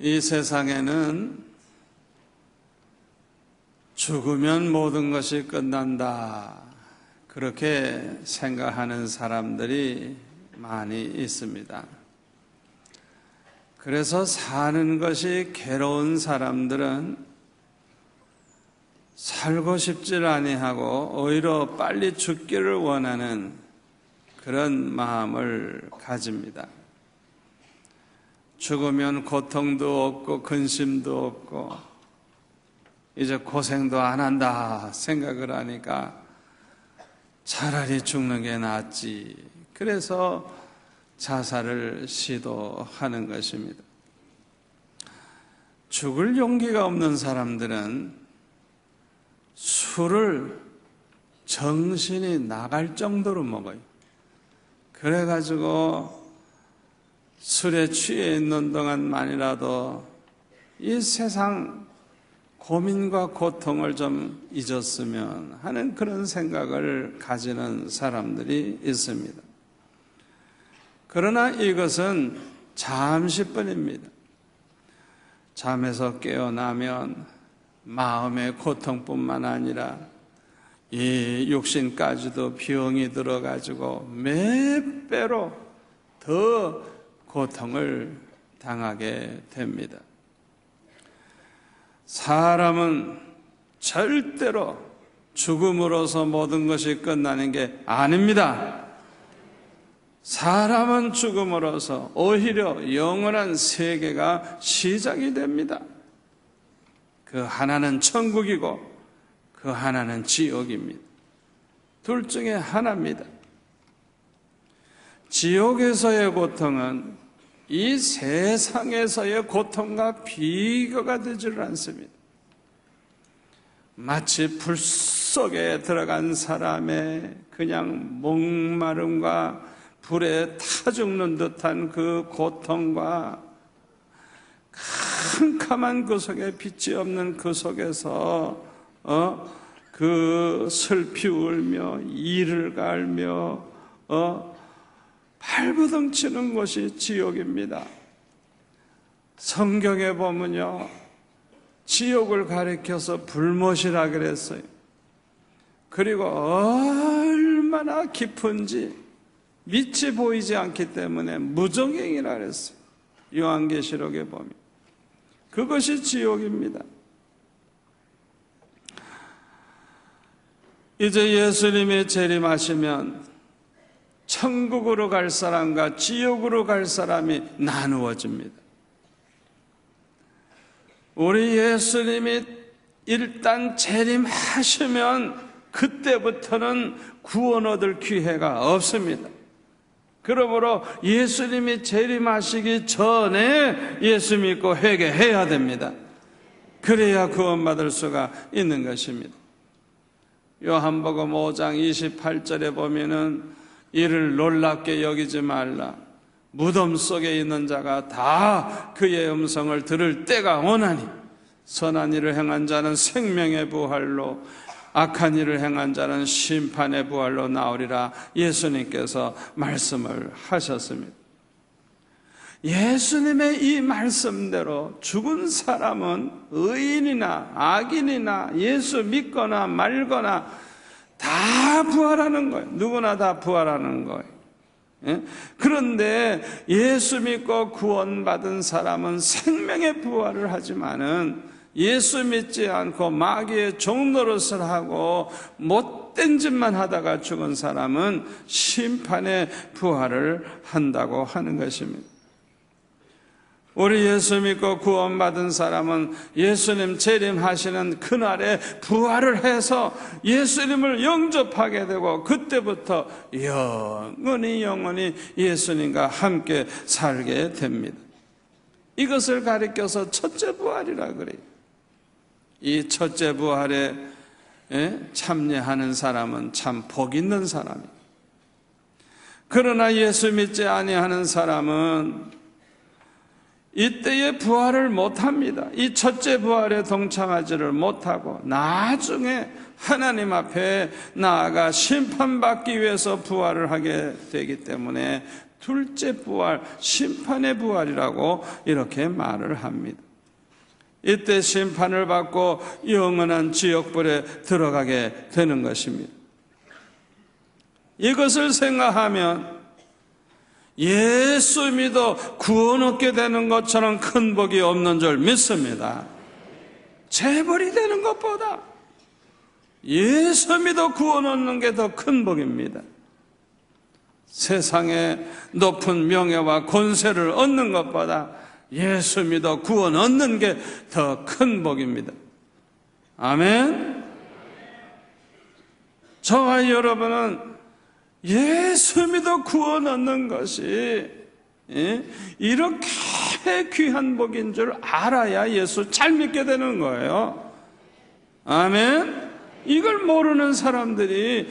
이 세상에는 죽으면 모든 것이 끝난다, 그렇게 생각하는 사람들이 많이 있습니다. 그래서 사는 것이 괴로운 사람들은 살고 싶질 아니하고 오히려 빨리 죽기를 원하는 그런 마음을 가집니다. 죽으면 고통도 없고 근심도 없고 이제 고생도 안 한다 생각을 하니까 차라리 죽는 게 낫지. 그래서 자살을 시도하는 것입니다. 죽을 용기가 없는 사람들은 술을 정신이 나갈 정도로 먹어요. 그래가지고 술에 취해 있는 동안만이라도 이 세상 고민과 고통을 좀 잊었으면 하는 그런 생각을 가지는 사람들이 있습니다. 그러나 이것은 잠시뿐입니다. 잠에서 깨어나면 마음의 고통뿐만 아니라 이 육신까지도 병이 들어가지고 몇 배로 더 고통을 당하게 됩니다. 사람은 절대로 죽음으로서 모든 것이 끝나는 게 아닙니다. 사람은 죽음으로서 오히려 영원한 세계가 시작이 됩니다. 그 하나는 천국이고 그 하나는 지옥입니다. 둘 중에 하나입니다. 지옥에서의 고통은 이 세상에서의 고통과 비교가 되지를 않습니다. 마치 불 속에 들어간 사람의 그냥 목마름과 불에 타 죽는 듯한 그 고통과 캄캄한 그 속에 빛이 없는 그 속에서 그 슬피 울며 이를 갈며 발버둥 치는 것이 지옥입니다. 성경에 보면요, 지옥을 가리켜서 불못이라 그랬어요. 그리고 얼마나 깊은지 밑이 보이지 않기 때문에 무정행이라 그랬어요. 요한계시록에 보면 그것이 지옥입니다. 이제 예수님이 재림하시면 천국으로 갈 사람과 지옥으로 갈 사람이 나누어집니다. 우리 예수님이 일단 재림하시면 그때부터는 구원 얻을 기회가 없습니다. 그러므로 예수님이 재림하시기 전에 예수 믿고 회개해야 됩니다. 그래야 구원받을 수가 있는 것입니다. 요한복음 5장 28절에 보면은 이를 놀랍게 여기지 말라. 무덤 속에 있는 자가 다 그의 음성을 들을 때가 오나니 선한 일을 행한 자는 생명의 부활로 악한 일을 행한 자는 심판의 부활로 나오리라 예수님께서 말씀을 하셨습니다. 예수님의 이 말씀대로 죽은 사람은 의인이나 악인이나 예수 믿거나 말거나 다 부활하는 거예요. 누구나 다 부활하는 거예요. 그런데 예수 믿고 구원받은 사람은 생명의 부활을 하지만은 예수 믿지 않고 마귀의 종노릇을 하고 못된 짓만 하다가 죽은 사람은 심판의 부활을 한다고 하는 것입니다. 우리 예수 믿고 구원받은 사람은 예수님 재림하시는 그날에 부활을 해서 예수님을 영접하게 되고 그때부터 영원히 예수님과 함께 살게 됩니다. 이것을 가리켜서 첫째 부활이라 그래요. 이 첫째 부활에 참여하는 사람은 참 복 있는 사람이에요. 그러나 예수 믿지 아니하는 사람은 이때에 부활을 못합니다. 이 첫째 부활에 동참하지를 못하고 나중에 하나님 앞에 나아가 심판받기 위해서 부활을 하게 되기 때문에 둘째 부활, 심판의 부활이라고 이렇게 말을 합니다. 이때 심판을 받고 영원한 지옥불에 들어가게 되는 것입니다. 이것을 생각하면 예수 믿어 구원 얻게 되는 것처럼 큰 복이 없는 줄 믿습니다. 재벌이 되는 것보다 예수 믿어 구원 얻는 게 더 큰 복입니다. 세상에 높은 명예와 권세를 얻는 것보다 예수 믿어 구원 얻는 게 더 큰 복입니다. 아멘. 저와 여러분은 예수 믿어 구원 얻는 것이 이렇게 귀한 복인 줄 알아야 예수 잘 믿게 되는 거예요. 아멘. 이걸 모르는 사람들이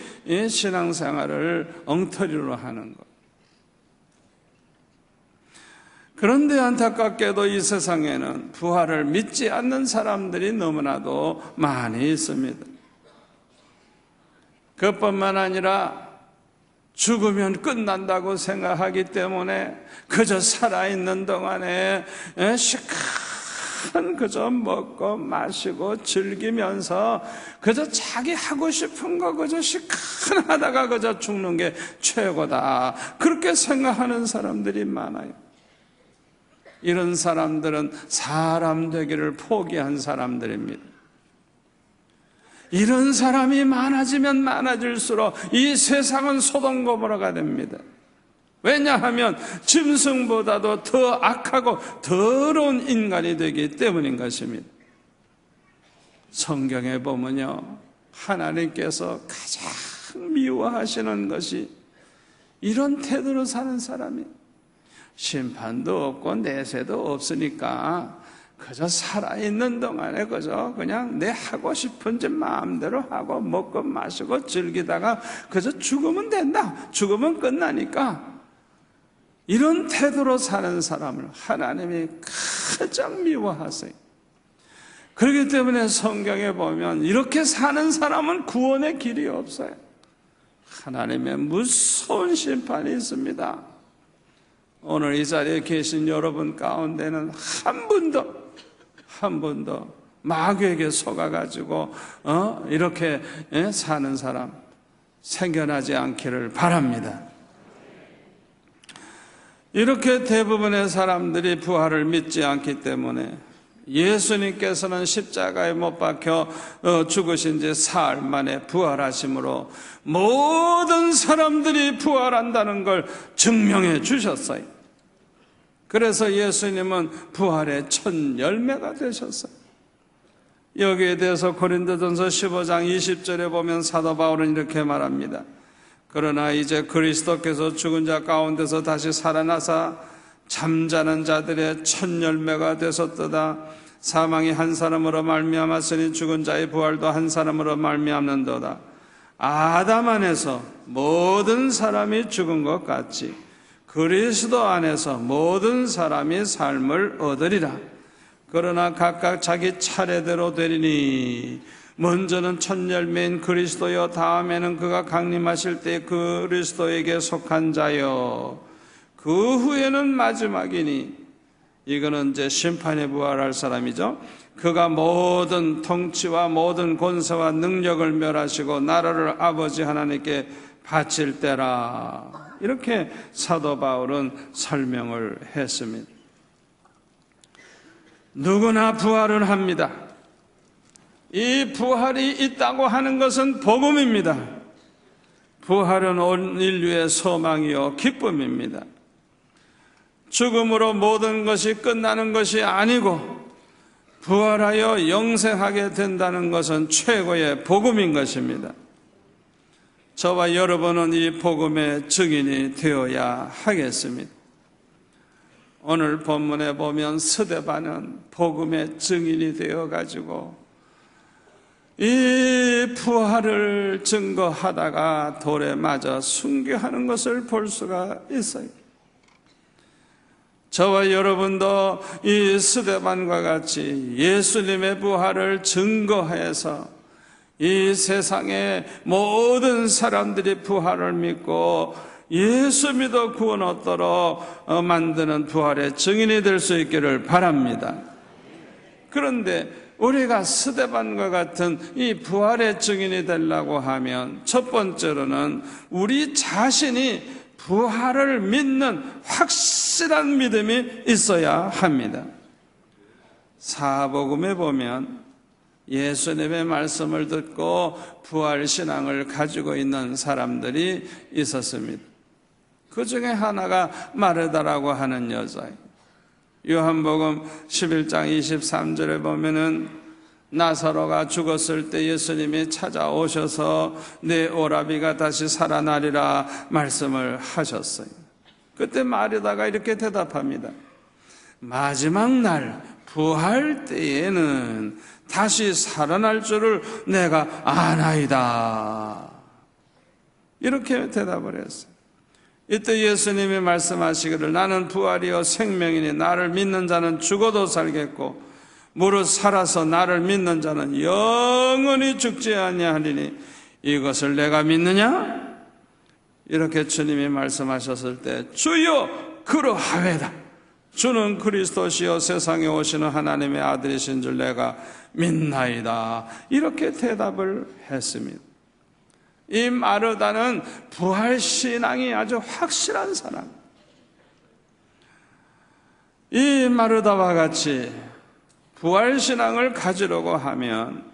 신앙생활을 엉터리로 하는 것. 그런데 안타깝게도 이 세상에는 부활을 믿지 않는 사람들이 너무나도 많이 있습니다. 그뿐만 아니라 죽으면 끝난다고 생각하기 때문에 그저 살아있는 동안에 시큰 그저 먹고 마시고 즐기면서 그저 자기 하고 싶은 거 그저 시큰하다가 그저 죽는 게 최고다, 그렇게 생각하는 사람들이 많아요. 이런 사람들은 사람 되기를 포기한 사람들입니다. 이런 사람이 많아지면 많아질수록 이 세상은 소돔 고모라가 됩니다. 왜냐하면 짐승보다도 더 악하고 더러운 인간이 되기 때문인 것입니다. 성경에 보면요, 하나님께서 가장 미워하시는 것이 이런 태도로 사는 사람이에요. 심판도 없고 내세도 없으니까 그저 살아있는 동안에 그저 그냥 내 하고 싶은 짓 마음대로 하고 먹고 마시고 즐기다가 그저 죽으면 된다, 죽으면 끝나니까, 이런 태도로 사는 사람을 하나님이 가장 미워하세요. 그렇기 때문에 성경에 보면 이렇게 사는 사람은 구원의 길이 없어요. 하나님의 무서운 심판이 있습니다. 오늘 이 자리에 계신 여러분 가운데는 한 번도 마귀에게 속아가지고 이렇게 사는 사람 생겨나지 않기를 바랍니다. 이렇게 대부분의 사람들이 부활을 믿지 않기 때문에 예수님께서는 십자가에 못 박혀 죽으신 지 사흘 만에 부활하심으로 모든 사람들이 부활한다는 걸 증명해 주셨어요. 그래서 예수님은 부활의 첫 열매가 되셨어요. 여기에 대해서 고린도전서 15장 20절에 보면 사도 바울은 이렇게 말합니다. 그러나 이제 그리스도께서 죽은 자 가운데서 다시 살아나사 잠자는 자들의 첫 열매가 되셨도다. 사망이 한 사람으로 말미암았으니 죽은 자의 부활도 한 사람으로 말미암는도다. 아담 안에서 모든 사람이 죽은 것 같이 그리스도 안에서 모든 사람이 삶을 얻으리라. 그러나 각각 자기 차례대로 되리니 먼저는 첫 열매인 그리스도요, 다음에는 그가 강림하실 때 그리스도에게 속한 자요, 그 후에는 마지막이니, 이거는 이제 심판에 부활할 사람이죠. 그가 모든 통치와 모든 권세와 능력을 멸하시고 나라를 아버지 하나님께 바칠 때라. 이렇게 사도 바울은 설명을 했습니다. 누구나 부활을 합니다. 이 부활이 있다고 하는 것은 복음입니다. 부활은 온 인류의 소망이요 기쁨입니다. 죽음으로 모든 것이 끝나는 것이 아니고 부활하여 영생하게 된다는 것은 최고의 복음인 것입니다. 저와 여러분은 이 복음의 증인이 되어야 하겠습니다. 오늘 본문에 보면 스데반은 복음의 증인이 되어가지고 이 부활을 증거하다가 돌에 맞아 순교하는 것을 볼 수가 있어요. 저와 여러분도 이 스데반과 같이 예수님의 부활을 증거해서 이 세상의 모든 사람들이 부활을 믿고 예수 믿어 구원 얻도록 만드는 부활의 증인이 될 수 있기를 바랍니다. 그런데 우리가 스데반과 같은 이 부활의 증인이 되려고 하면 첫 번째로는 우리 자신이 부활을 믿는 확실한 믿음이 있어야 합니다. 사복음에 보면 예수님의 말씀을 듣고 부활신앙을 가지고 있는 사람들이 있었습니다. 그 중에 하나가 마르다라고 하는 여자예요. 요한복음 11장 23절에 보면은 나사로가 죽었을 때 예수님이 찾아오셔서 내 오라비가 다시 살아나리라 말씀을 하셨어요. 그때 마르다가 이렇게 대답합니다. 마지막 날 부활 때에는 다시 살아날 줄을 내가 아나이다. 이렇게 대답을 했어요. 이때 예수님이 말씀하시기를 나는 부활이요 생명이니 나를 믿는 자는 죽어도 살겠고 무릇 살아서 나를 믿는 자는 영원히 죽지 아니하리니 이것을 내가 믿느냐? 이렇게 주님이 말씀하셨을 때 주여 그러하외다. 주는 그리스도시요 세상에 오시는 하나님의 아들이신 줄 내가 믿나이다. 이렇게 대답을 했습니다. 이 마르다는 부활신앙이 아주 확실한 사람. 이 마르다와 같이 부활신앙을 가지려고 하면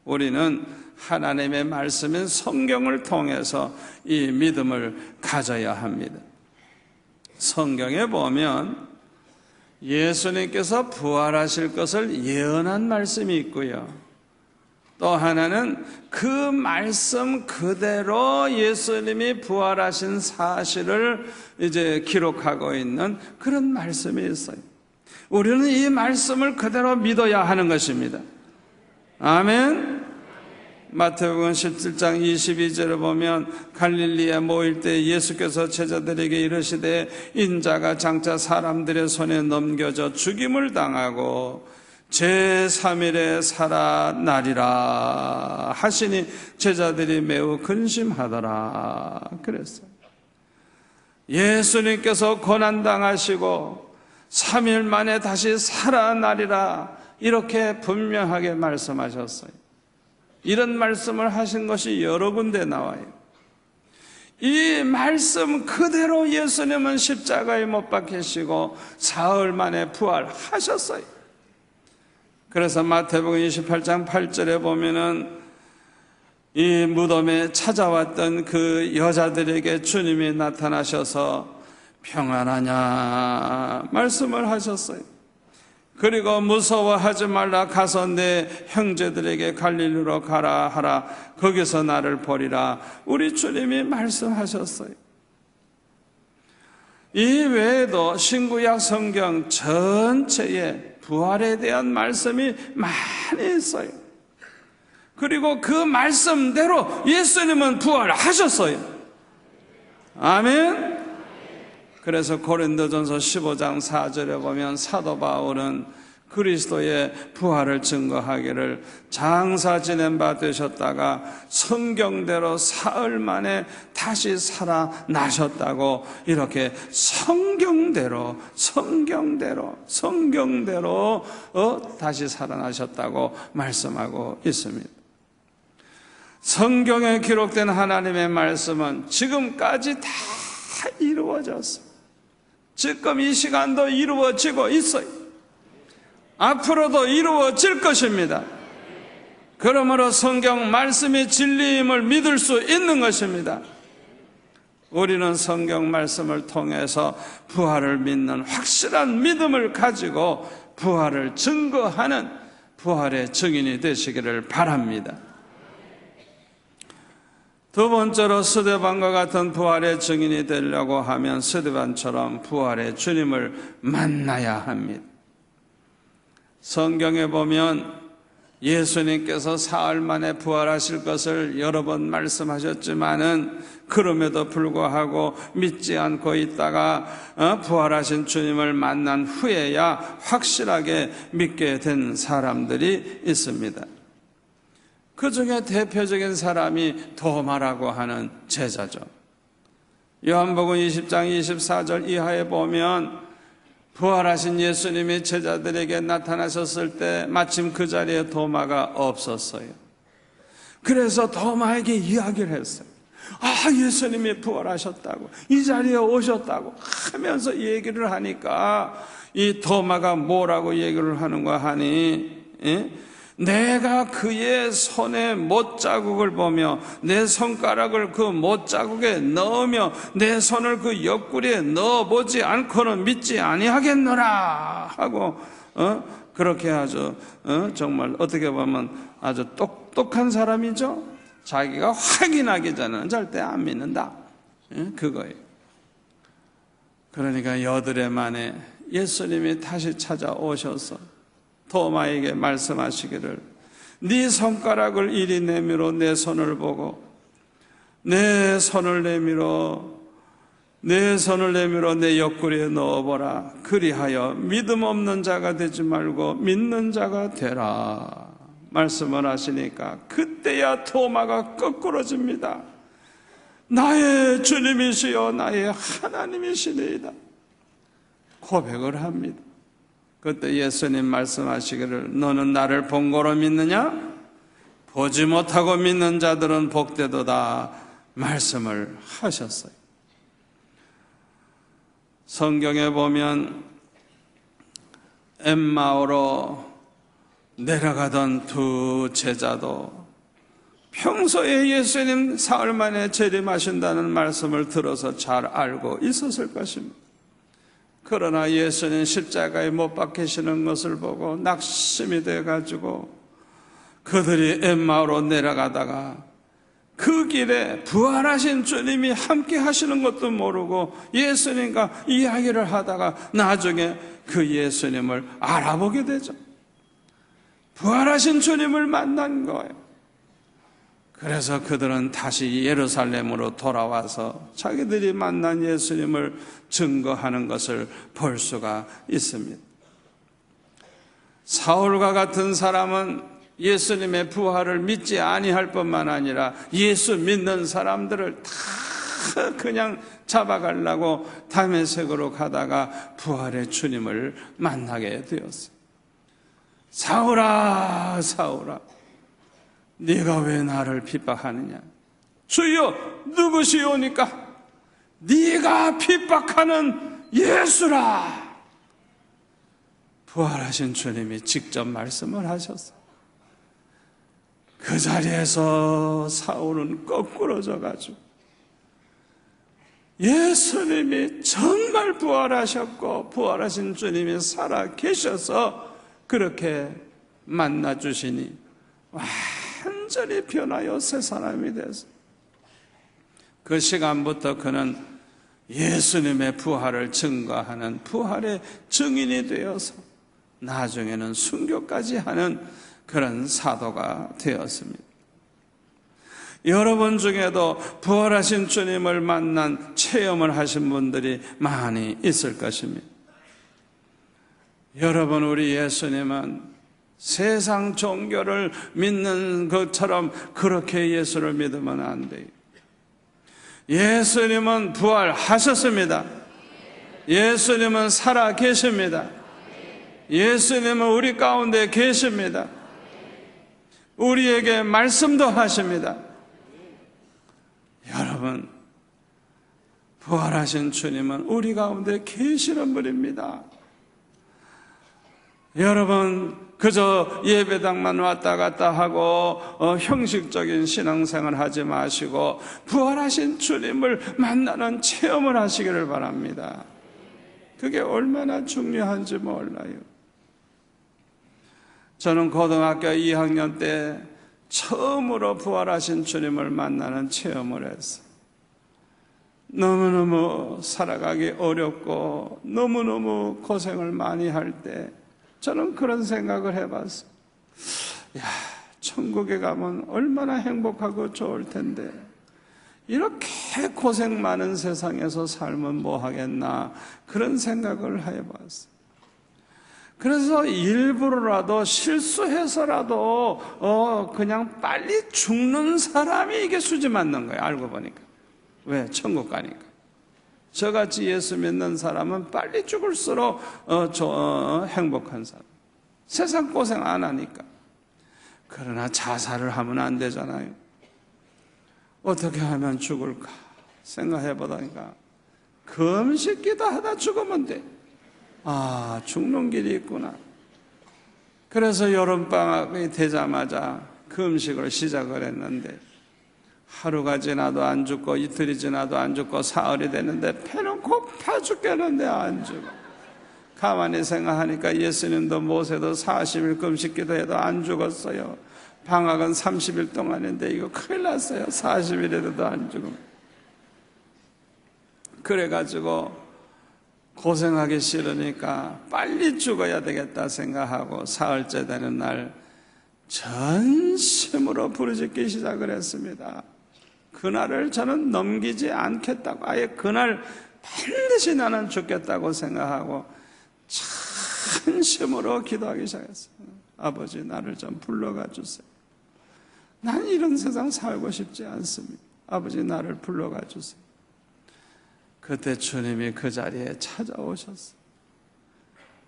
우리는 하나님의 말씀인 성경을 통해서 이 믿음을 가져야 합니다. 성경에 보면 예수님께서 부활하실 것을 예언한 말씀이 있고요. 또 하나는 그 말씀 그대로 예수님이 부활하신 사실을 이제 기록하고 있는 그런 말씀이 있어요. 우리는 이 말씀을 그대로 믿어야 하는 것입니다. 아멘. 마태복음 17장 22절에 보면 갈릴리에 모일 때 예수께서 제자들에게 이르시되 인자가 장차 사람들의 손에 넘겨져 죽임을 당하고 제3일에 살아나리라 하시니 제자들이 매우 근심하더라 그랬어요. 예수님께서 고난당하시고 3일 만에 다시 살아나리라 이렇게 분명하게 말씀하셨어요. 이런 말씀을 하신 것이 여러 군데 나와요. 이 말씀 그대로 예수님은 십자가에 못 박히시고 사흘 만에 부활하셨어요. 그래서 마태복음 28장 8절에 보면은 이 무덤에 찾아왔던 그 여자들에게 주님이 나타나셔서 평안하냐 말씀을 하셨어요. 그리고 무서워하지 말라 가서 내 형제들에게 갈릴리로 가라 하라 거기서 나를 보리라 우리 주님이 말씀하셨어요. 이 외에도 신구약 성경 전체에 부활에 대한 말씀이 많이 있어요. 그리고 그 말씀대로 예수님은 부활하셨어요. 아멘. 그래서 고린도전서 15장 4절에 보면 사도 바울은 그리스도의 부활을 증거하기를 장사 지낸 바 되셨다가 성경대로 사흘 만에 다시 살아나셨다고 이렇게 성경대로 다시 살아나셨다고 말씀하고 있습니다. 성경에 기록된 하나님의 말씀은 지금까지 다 이루어졌습니다. 지금 이 시간도 이루어지고 있어요. 앞으로도 이루어질 것입니다. 그러므로 성경 말씀이 진리임을 믿을 수 있는 것입니다. 우리는 성경 말씀을 통해서 부활을 믿는 확실한 믿음을 가지고 부활을 증거하는 부활의 증인이 되시기를 바랍니다. 두 번째로 스데반과 같은 부활의 증인이 되려고 하면 스데반처럼 부활의 주님을 만나야 합니다. 성경에 보면 예수님께서 사흘 만에 부활하실 것을 여러 번 말씀하셨지만은 그럼에도 불구하고 믿지 않고 있다가 부활하신 주님을 만난 후에야 확실하게 믿게 된 사람들이 있습니다. 그 중에 대표적인 사람이 도마라고 하는 제자죠. 요한복음 20장 24절 이하에 보면 부활하신 예수님이 제자들에게 나타나셨을 때 마침 그 자리에 도마가 없었어요. 그래서 도마에게 이야기를 했어요. 예수님이 부활하셨다고, 이 자리에 오셨다고 하면서 얘기를 하니까 이 도마가 뭐라고 얘기를 하는가 하니, 내가 그의 손에 못자국을 보며 내 손가락을 그 못자국에 넣으며 내 손을 그 옆구리에 넣어보지 않고는 믿지 아니하겠노라 하고 그렇게 아주 정말 어떻게 보면 아주 똑똑한 사람이죠. 자기가 확인하기 전에는 절대 안 믿는다, 그거예요. 그러니까 여드레 만에 예수님이 다시 찾아오셔서 도마에게 말씀하시기를, 네 손가락을 이리 내밀어 내 손을 보고 내 손을 내밀어 내 옆구리에 넣어보라. 그리하여 믿음 없는 자가 되지 말고 믿는 자가 되라 말씀을 하시니까 그때야 도마가 거꾸러집니다. 나의 주님이시여 나의 하나님이시니이다 고백을 합니다. 그때 예수님 말씀하시기를, 너는 나를 본 거로 믿느냐? 보지 못하고 믿는 자들은 복되도다 말씀을 하셨어요. 성경에 보면 엠마오로 내려가던 두 제자도 평소에 예수님 사흘 만에 재림하신다는 말씀을 들어서 잘 알고 있었을 것입니다. 그러나 예수님 십자가에 못 박히시는 것을 보고 낙심이 돼가지고 그들이 엠마오로 내려가다가 그 길에 부활하신 주님이 함께 하시는 것도 모르고 예수님과 이야기를 하다가 나중에 그 예수님을 알아보게 되죠. 부활하신 주님을 만난 거예요. 그래서 그들은 다시 예루살렘으로 돌아와서 자기들이 만난 예수님을 증거하는 것을 볼 수가 있습니다. 사울과 같은 사람은 예수님의 부활을 믿지 아니할 뿐만 아니라 예수 믿는 사람들을 다 그냥 잡아가려고 다메섹으로 가다가 부활의 주님을 만나게 되었어요. 사울아 사울아 네가 왜 나를 핍박하느냐? 주여 누구시오니까? 네가 핍박하는 예수라. 부활하신 주님이 직접 말씀을 하셨어. 그 자리에서 사울은 거꾸로져 가지고 예수님이 정말 부활하셨고 부활하신 주님이 살아 계셔서 그렇게 만나 주시니 완전히 변하여 새 사람이 됐어. 그 시간부터 그는 예수님의 부활을 증거하는 부활의 증인이 되어서 나중에는 순교까지 하는 그런 사도가 되었습니다. 여러분 중에도 부활하신 주님을 만난 체험을 하신 분들이 많이 있을 것입니다. 여러분, 우리 예수님은 세상 종교를 믿는 것처럼 그렇게 예수를 믿으면 안 돼요. 예수님은 부활하셨습니다. 예수님은 살아 계십니다. 예수님은 우리 가운데 계십니다. 우리에게 말씀도 하십니다. 여러분, 부활하신 주님은 우리 가운데 계시는 분입니다. 여러분, 그저 예배당만 왔다 갔다 하고 형식적인 신앙생활 하지 마시고 부활하신 주님을 만나는 체험을 하시기를 바랍니다. 그게 얼마나 중요한지 몰라요. 저는 고등학교 2학년 때 처음으로 부활하신 주님을 만나는 체험을 했어요. 너무너무 살아가기 어렵고 너무너무 고생을 많이 할 때 저는 그런 생각을 해봤어요. 야, 천국에 가면 얼마나 행복하고 좋을 텐데 이렇게 고생 많은 세상에서 살면 뭐 하겠나, 그런 생각을 해봤어요. 그래서 일부러라도 실수해서라도 그냥 빨리 죽는 사람이 이게 수지 맞는 거예요. 알고 보니까. 왜? 천국 가니까. 저같이 예수 믿는 사람은 빨리 죽을수록 행복한 사람. 세상 고생 안 하니까. 그러나 자살을 하면 안 되잖아요. 어떻게 하면 죽을까 생각해 보다니까 금식 기도하다 죽으면 돼. 아, 죽는 길이 있구나. 그래서 여름방학이 되자마자 금식을 시작을 했는데 하루가 지나도 안 죽고 이틀이 지나도 안 죽고 사흘이 되는데 배는 고파 죽겠는데 안 죽어. 가만히 생각하니까 예수님도 모세도 40일 금식 기도해도 안 죽었어요. 방학은 30일 동안인데 이거 큰일 났어요. 40일에도 안 죽음. 그래가지고 고생하기 싫으니까 빨리 죽어야 되겠다 생각하고 사흘째 되는 날 전심으로 부르짖기 시작을 했습니다. 그날을 저는 넘기지 않겠다고, 아예 그날 반드시 나는 죽겠다고 생각하고 전심으로 기도하기 시작했어요. 아버지, 나를 좀 불러가 주세요. 난 이런 세상 살고 싶지 않습니다. 아버지, 나를 불러가 주세요. 그때 주님이 그 자리에 찾아오셨어요.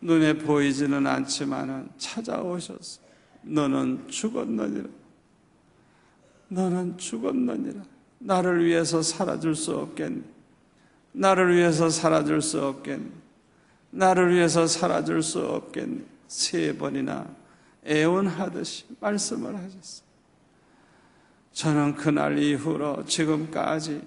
눈에 보이지는 않지만은 찾아오셨어요. 너는 죽었느니라. 너는 죽었느니라. 나를 위해서 살아줄 수 없겠니? 나를 위해서 살아줄 수 없겠니? 나를 위해서 살아줄 수 없겠니? 3번이나 애원하듯이 말씀을 하셨어요. 저는 그날 이후로 지금까지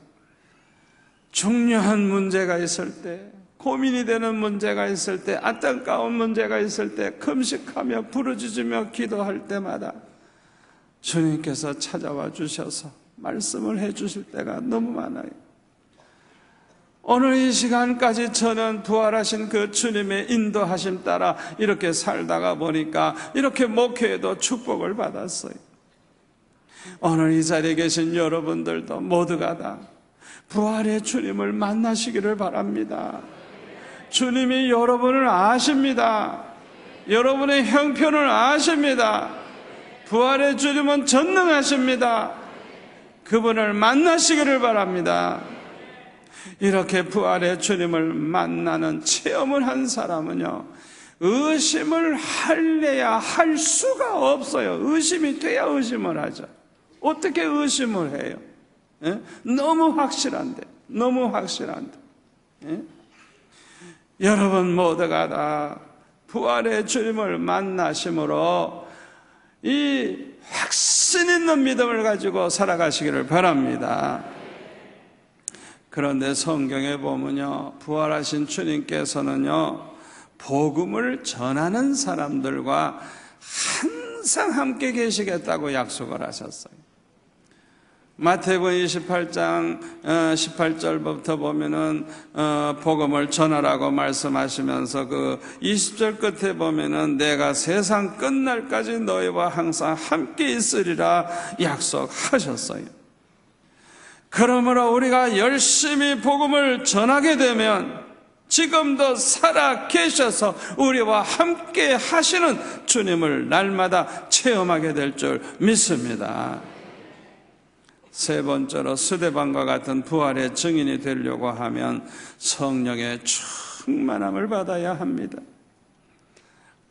중요한 문제가 있을 때, 고민이 되는 문제가 있을 때, 안타까운 문제가 있을 때 금식하며 부르짖으며 기도할 때마다 주님께서 찾아와 주셔서 말씀을 해 주실 때가 너무 많아요. 오늘 이 시간까지 저는 부활하신 그 주님의 인도하심 따라 이렇게 살다가 보니까 이렇게 목회에도 축복을 받았어요. 오늘 이 자리에 계신 여러분들도 모두가 다 부활의 주님을 만나시기를 바랍니다. 주님이 여러분을 아십니다. 여러분의 형편을 아십니다. 부활의 주님은 전능하십니다. 그분을 만나시기를 바랍니다. 이렇게 부활의 주님을 만나는 체험을 한 사람은요, 의심을 할래야 할 수가 없어요. 의심이 돼야 의심을 하죠. 어떻게 의심을 해요? 예? 너무 확실한데. 예? 여러분 모두가 다 부활의 주님을 만나심으로 이 확신 있는 믿음을 가지고 살아가시기를 바랍니다. 그런데 성경에 보면요, 부활하신 주님께서는요, 복음을 전하는 사람들과 항상 함께 계시겠다고 약속을 하셨어요. 마태복음 28장 18절부터 보면은 복음을 전하라고 말씀하시면서 그 20절 끝에 보면은 내가 세상 끝날까지 너희와 항상 함께 있으리라 약속하셨어요. 그러므로 우리가 열심히 복음을 전하게 되면 지금도 살아 계셔서 우리와 함께 하시는 주님을 날마다 체험하게 될 줄 믿습니다. 3번째로 스데반과 같은 부활의 증인이 되려고 하면 성령의 충만함을 받아야 합니다.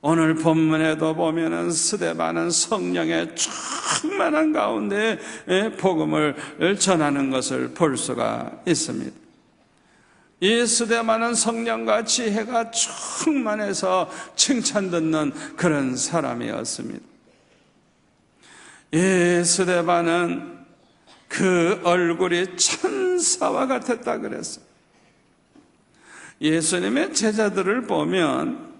오늘 본문에도 보면은 스데반은 성령의 충만한 가운데 복음을 전하는 것을 볼 수가 있습니다. 이 스데반은 성령과 지혜가 충만해서 칭찬 듣는 그런 사람이었습니다. 이 스데반은 그 얼굴이 천사와 같았다 그랬어요. 예수님의 제자들을 보면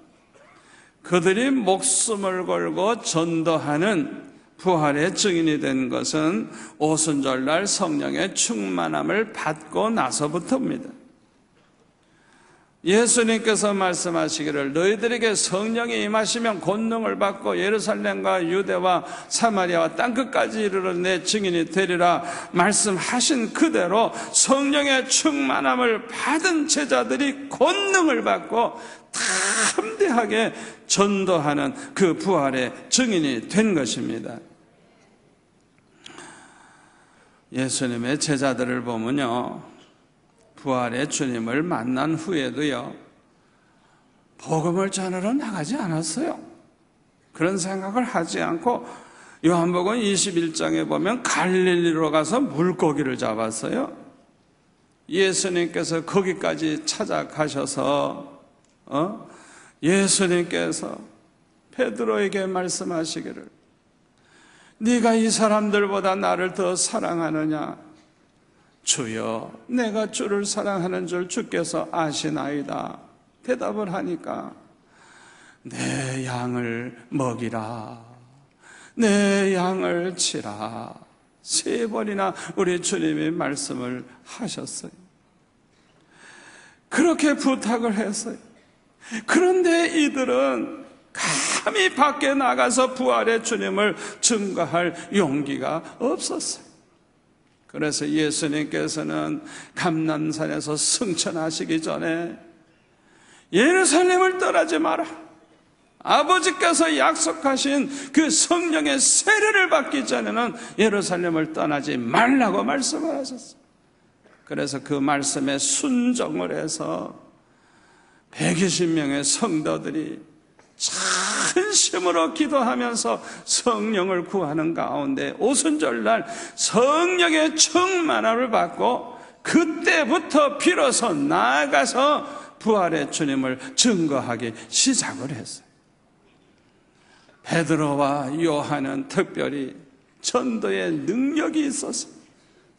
그들이 목숨을 걸고 전도하는 부활의 증인이 된 것은 오순절날 성령의 충만함을 받고 나서부터입니다. 예수님께서 말씀하시기를 너희들에게 성령이 임하시면 권능을 받고 예루살렘과 유대와 사마리아와 땅끝까지 이르러 내 증인이 되리라 말씀하신 그대로 성령의 충만함을 받은 제자들이 권능을 받고 담대하게 전도하는 그 부활의 증인이 된 것입니다. 예수님의 제자들을 보면요, 부활의 주님을 만난 후에도요, 복음을 전하러 나가지 않았어요. 그런 생각을 하지 않고 요한복음 21장에 보면 갈릴리로 가서 물고기를 잡았어요. 예수님께서 거기까지 찾아가셔서 예수님께서 베드로에게 말씀하시기를, 네가 이 사람들보다 나를 더 사랑하느냐? 주여, 내가 주를 사랑하는 줄 주께서 아시나이다. 대답을 하니까 내 양을 먹이라, 내 양을 치라, 3번이나 우리 주님이 말씀을 하셨어요. 그렇게 부탁을 했어요. 그런데 이들은 감히 밖에 나가서 부활의 주님을 증거할 용기가 없었어요. 그래서 예수님께서는 감람산에서 승천하시기 전에 예루살렘을 떠나지 마라, 아버지께서 약속하신 그 성령의 세례를 받기 전에는 예루살렘을 떠나지 말라고 말씀을 하셨어요. 그래서 그 말씀에 순종을 해서 120명의 성도들이 전심으로 기도하면서 성령을 구하는 가운데 오순절날 성령의 충만함을 받고 그때부터 비로소 나아가서 부활의 주님을 증거하기 시작을 했어요. 베드로와 요한은 특별히 전도의 능력이 있었어요.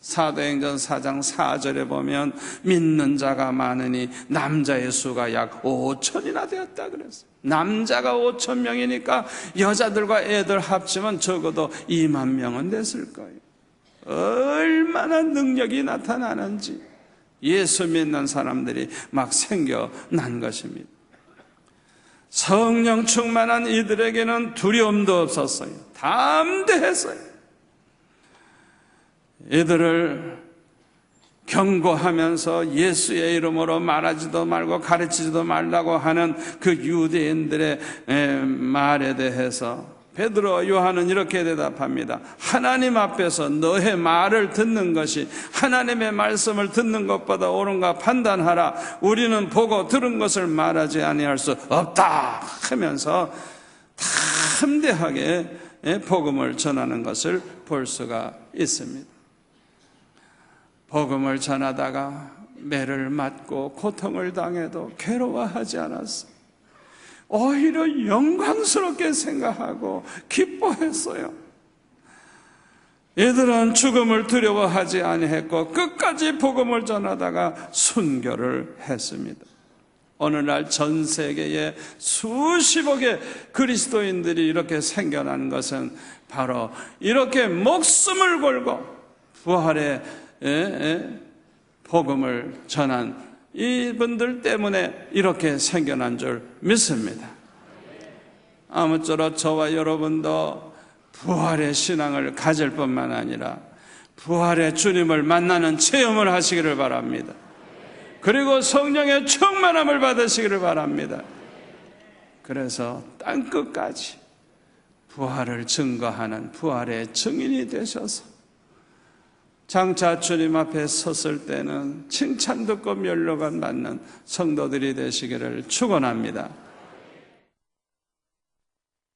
사도행전 4장 4절에 보면 믿는 자가 많으니 남자의 수가 약 5천이나 되었다 그랬어요. 남자가 5천 명이니까 여자들과 애들 합치면 적어도 2만 명은 됐을 거예요. 얼마나 능력이 나타나는지 예수 믿는 사람들이 막 생겨난 것입니다. 성령 충만한 이들에게는 두려움도 없었어요. 담대했어요. 이들을 경고하면서 예수의 이름으로 말하지도 말고 가르치지도 말라고 하는 그 유대인들의 말에 대해서 베드로와 요한은 이렇게 대답합니다. 하나님 앞에서 너의 말을 듣는 것이 하나님의 말씀을 듣는 것보다 옳은가 판단하라. 우리는 보고 들은 것을 말하지 아니할 수 없다 하면서 담대하게 복음을 전하는 것을 볼 수가 있습니다. 복음을 전하다가 매를 맞고 고통을 당해도 괴로워하지 않았어요. 오히려 영광스럽게 생각하고 기뻐했어요. 얘들은 죽음을 두려워하지 아니했고 끝까지 복음을 전하다가 순교를 했습니다. 오늘날 전 세계에 수십억의 그리스도인들이 이렇게 생겨난 것은 바로 이렇게 목숨을 걸고 부활의 복음을 전한 이분들 때문에 이렇게 생겨난 줄 믿습니다. 아무쪼록 저와 여러분도 부활의 신앙을 가질 뿐만 아니라 부활의 주님을 만나는 체험을 하시기를 바랍니다. 그리고 성령의 충만함을 받으시기를 바랍니다. 그래서 땅끝까지 부활을 증거하는 부활의 증인이 되셔서 장차 주님 앞에 섰을 때는 칭찬 듣고 면류관 받는 성도들이 되시기를 축원합니다.